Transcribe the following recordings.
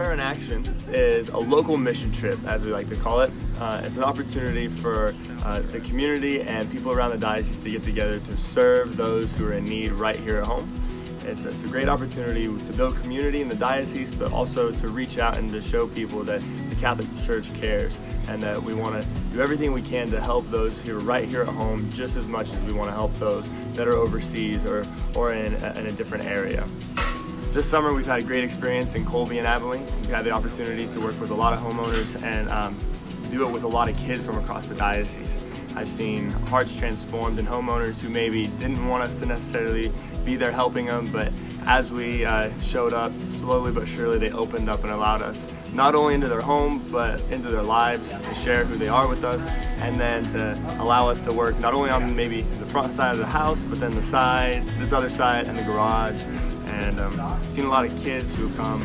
Prayer in Action is a local mission trip, as we like to call it. It's an opportunity for the community and people around the diocese to get together to serve those who are in need right here at home. It's a great opportunity to build community in the diocese, but also to reach out and to show people that the Catholic Church cares and that we want to do everything we can to help those who are right here at home just as much as we want to help those that are overseas or in a different area. This summer we've had a great experience in Colby and Abilene. We've had the opportunity to work with a lot of homeowners and do it with a lot of kids from across the diocese. I've seen hearts transformed in homeowners who maybe didn't want us to necessarily be there helping them, but as we showed up, slowly but surely they opened up and allowed us not only into their home, but into their lives to share who they are with us, and then to allow us to work not only on maybe the front side of the house, but then the side, this other side, and the garage. And seen a lot of kids who come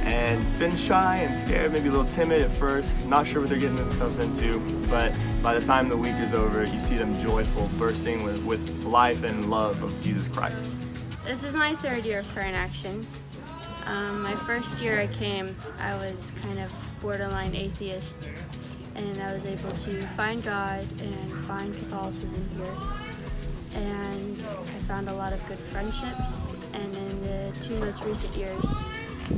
and been shy and scared, maybe a little timid at first, not sure what they're getting themselves into, but by the time the week is over, you see them joyful, bursting with life and love of Jesus Christ. This is my third year of Prayer in Action. My first year I came, I was kind of borderline atheist, and I was able to find God and find Catholicism here. And I found a lot of good friendships, and in the 2 most recent years,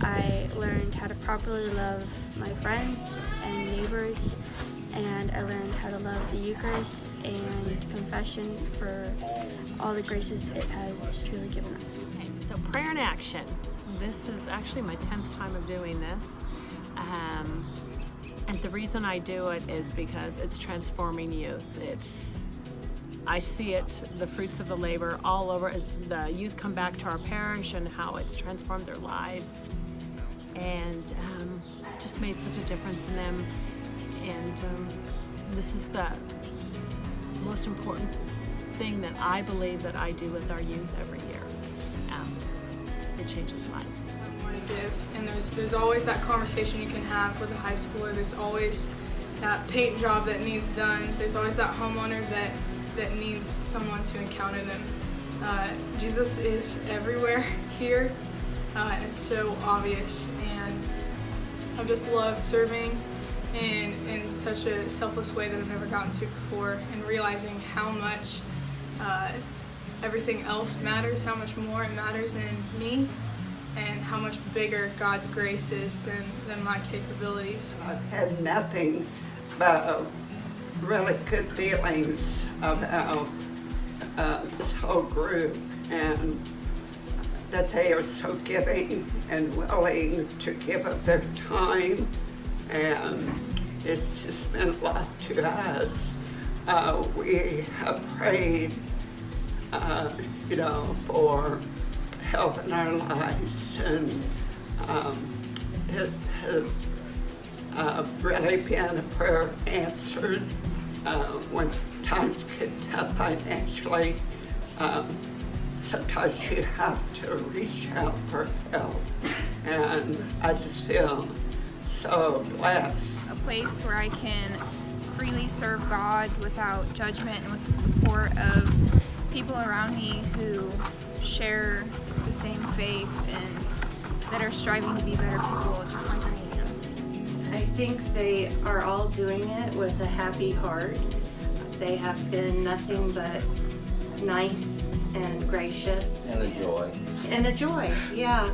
I learned how to properly love my friends and neighbors, and I learned how to love the Eucharist and confession for all the graces it has truly given us. Okay, so Prayer in Action. This is actually my 10th time of doing this. And the reason I do it is because it's transforming youth. I see it, the fruits of the labor all over as the youth come back to our parish and how it's transformed their lives and just made such a difference in them. And this is the most important thing that I believe that I do with our youth every year. It changes lives. More to give, and there's always that conversation you can have with a high schooler. There's always that paint job that needs done. There's always that homeowner that needs someone to encounter them. Jesus is everywhere here. It's so obvious, and I've just loved serving in such a selfless way that I've never gotten to before, and realizing how much everything else matters, how much more it matters in me, and how much bigger God's grace is than my capabilities. I've had nothing but really good feelings about this whole group, and that they are so giving and willing to give up their time, and it's just meant a lot to us. We have prayed for help in our lives, and this has really been a prayer answered when times get tough financially. Sometimes you have to reach out for help, and I just feel so blessed. A place where I can freely serve God without judgment and with the support of people around me who share the same faith and that are striving to be better people just like I am. I think they are all doing it with a happy heart. They have been nothing but nice and gracious. And a joy. And a joy, yeah.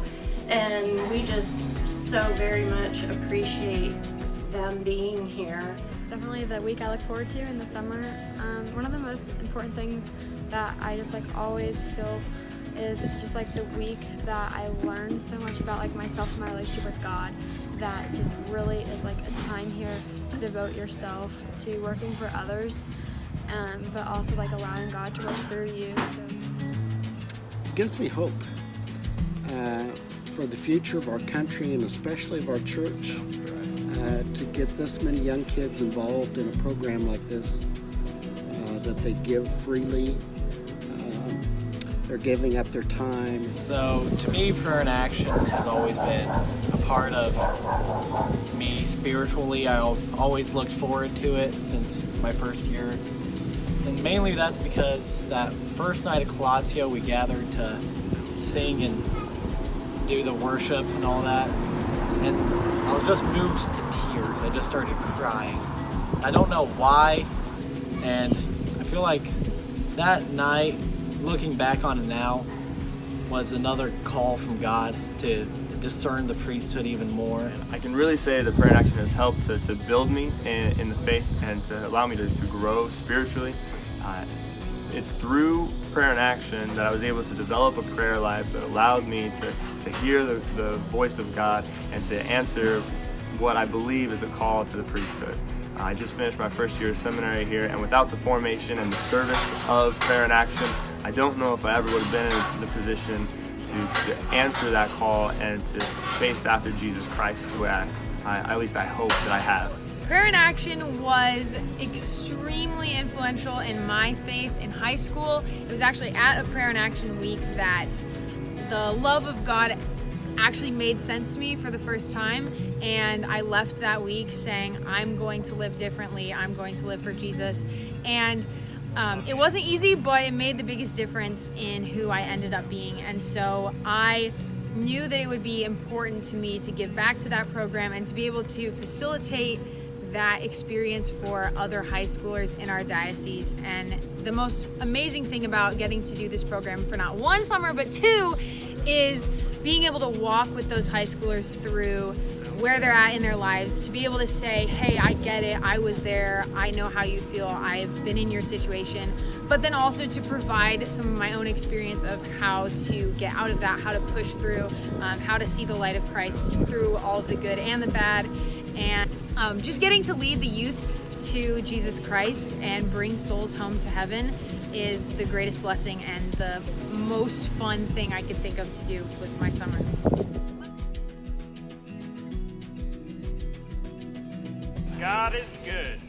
And we just so very much appreciate them being here. It's definitely the week I look forward to in the summer. One of the most important things that I just always feel is it's just the week that I learned so much about myself and my relationship with God, that just really is a time here to devote yourself to working for others, but also allowing God to work through you. It gives me hope for the future of our country and especially of our church, to get this many young kids involved in a program like this, that they give freely. They're giving up their time. So to me, Prayer in Action has always been a part of me spiritually. I've always looked forward to it since my first year. And mainly that's because that first night of Collatio, we gathered to sing and do the worship and all that. and I was just moved to tears. I just started crying. I don't know why, and I feel like that night, looking back on it now, was another call from God to discern the priesthood even more. I can really say that Prayer in Action has helped to build me in the faith and to allow me to grow spiritually. It's through Prayer in Action that I was able to develop a prayer life that allowed me to hear the voice of God and to answer what I believe is a call to the priesthood. I just finished my first year of seminary here, and without the formation and the service of Prayer in Action, I don't know if I ever would have been in the position to answer that call and to chase after Jesus Christ the way at least I hope that I have. Prayer in Action was extremely influential in my faith in high school. It was actually at a Prayer in Action week that the love of God actually made sense to me for the first time, and I left that week saying, I'm going to live differently, I'm going to live for Jesus. And it wasn't easy, but it made the biggest difference in who I ended up being. And so I knew that it would be important to me to give back to that program and to be able to facilitate that experience for other high schoolers in our diocese. And the most amazing thing about getting to do this program for not one summer but two is being able to walk with those high schoolers through where they're at in their lives, to be able to say, hey, I get it, I was there, I know how you feel, I've been in your situation, but then also to provide some of my own experience of how to get out of that, how to push through, how to see the light of Christ through all of the good and the bad, and just getting to lead the youth to Jesus Christ and bring souls home to heaven is the greatest blessing and the most fun thing I could think of to do with my summer. God is good.